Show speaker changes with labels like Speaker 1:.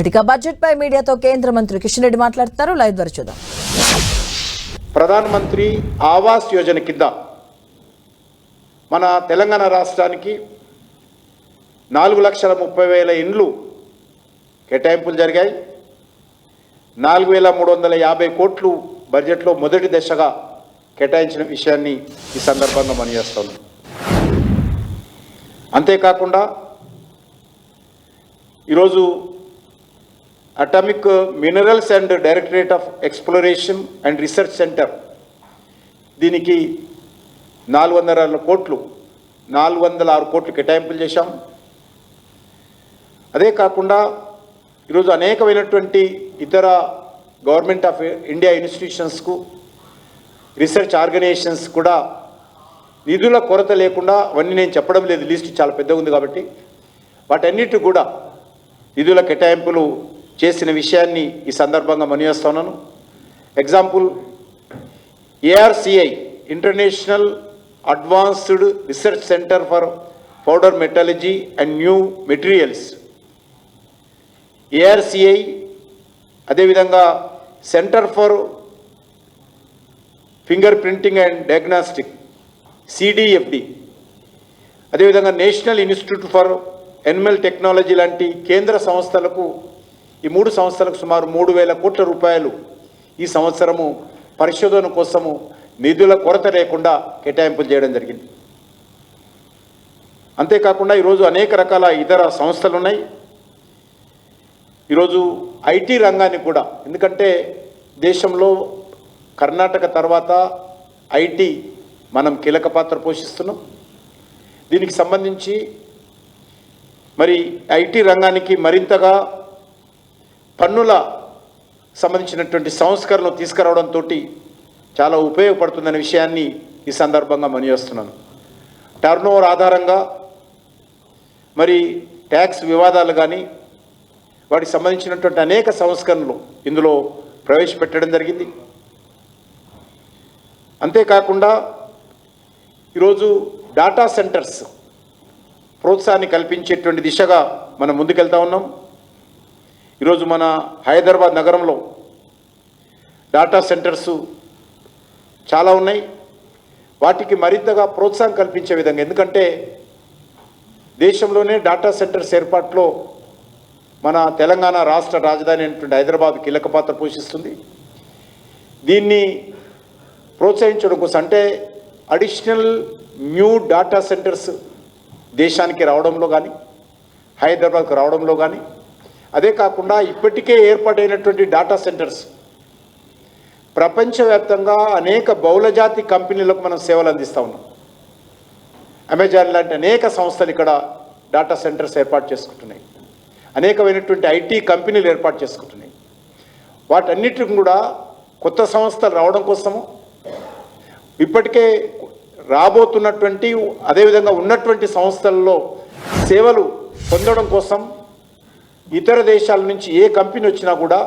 Speaker 1: ఇక బడ్జెట్ పై మీడియాతో కేంద్ర మంత్రి కిషన్ రెడ్డి మాట్లాడుతున్నారు. లైవ్ ద్వారా చూద్దాం.
Speaker 2: ప్రధానమంత్రి ఆవాస్ యోజన కింద మన తెలంగాణ రాష్ట్రానికి 4,30,000 ఇండ్లు కేటాయింపులు జరిగాయి. 4,350 కోట్లు బడ్జెట్లో మొదటి దశగా కేటాయించిన విషయాన్ని ఈ సందర్భంగా మనయేస్తున్నాం. అంతేకాకుండా ఈరోజు atomic minerals and directorate of exploration and research centre దీనికి 406 కోట్లు కేటాయింపులు చేశాం. అదే కాకుండా ఈరోజు అనేకమైనటువంటి ఇతర గవర్నమెంట్ ఆఫ్ ఇండియా ఇన్స్టిట్యూషన్స్కు రీసెర్చ్ ఆర్గనైజేషన్స్ కూడా నిధుల కొరత లేకుండా, అవన్నీ నేను చెప్పడం లేదు, లిస్ట్ చాలా పెద్దగా ఉంది కాబట్టి, వాటన్నిటి కూడా నిధుల కేటాయింపులు చేసిన విషయాన్ని ఈ సందర్భంగా మనయేస్తున్నాను. Example, ARCI international advanced research centre for powder metallurgy and new materials, ARCI, అదేవిధంగా centre for fingerprinting and diagnostic CDFD, అదేవిధంగా national institute for animal technology లాంటి కేంద్ర సంస్థలకు, ఈ 3 సంస్థలకు సుమారు 3,000 కోట్ల రూపాయలు ఈ సంవత్సరము పరిశోధన కోసము నిధుల కొరత లేకుండా కేటాయింపులు చేయడం జరిగింది. అంతేకాకుండా ఈరోజు అనేక రకాల ఇతర సంస్థలు ఉన్నాయి. ఈరోజు ఐటీ రంగాన్ని కూడా, ఎందుకంటే దేశంలో కర్ణాటక తర్వాత ఐటీ మనం కీలక పాత్ర పోషిస్తున్నాం. దీనికి సంబంధించి మరి ఐటీ రంగానికి మరింతగా పన్నుల సంబంధించినటువంటి సంస్కరణలు తీసుకురావడంతో చాలా ఉపయోగపడుతుందనే విషయాన్ని ఈ సందర్భంగా మనయేస్తున్నాను. టర్నోవర్ ఆధారంగా మరి ట్యాక్స్ వివాదాలు కానీ వాటికి సంబంధించినటువంటి అనేక సంస్కరణలు ఇందులో ప్రవేశపెట్టడం జరిగింది. అంతేకాకుండా ఈరోజు డాటా సెంటర్స్ ప్రోత్సాహాన్ని కల్పించేటువంటి దిశగా మనం ముందుకెళ్తా ఉన్నాం. ఈరోజు మన హైదరాబాద్ నగరంలో డాటా సెంటర్సు చాలా ఉన్నాయి. వాటికి మరింతగా ప్రోత్సాహం కల్పించే విధంగా, ఎందుకంటే దేశంలోనే డాటా సెంటర్స్ ఏర్పాటులో మన తెలంగాణ రాష్ట్ర రాజధాని అయినటువంటి హైదరాబాద్ కీలక పాత్ర పోషిస్తుంది. దీన్ని ప్రోత్సహించడం కోసం, అంటే అడిషనల్ న్యూ డాటా సెంటర్స్ దేశానికి రావడంలో కానీ, హైదరాబాద్కు రావడంలో కానీ, అదే కాకుండా ఇప్పటికే ఏర్పాటైనటువంటి డాటా సెంటర్స్ ప్రపంచవ్యాప్తంగా అనేక బహుళజాతి కంపెనీలకు మనం సేవలు అందిస్తూ ఉన్నాం. అమెజాన్ లాంటి అనేక సంస్థలు ఇక్కడ డాటా సెంటర్స్ ఏర్పాటు చేసుకుంటున్నాయి. అనేకమైనటువంటి ఐటీ కంపెనీలు ఏర్పాటు చేసుకుంటున్నాయి. వాటన్నిటిని కూడా కొత్త సంస్థలు రావడం కోసము, ఇప్పటికే రాబోతున్నటువంటి, అదేవిధంగా ఉన్నటువంటి సంస్థల్లో సేవలు పొందడం కోసం ఇతర దేశాల నుంచి ఏ కంపెనీ వచ్చినా కూడా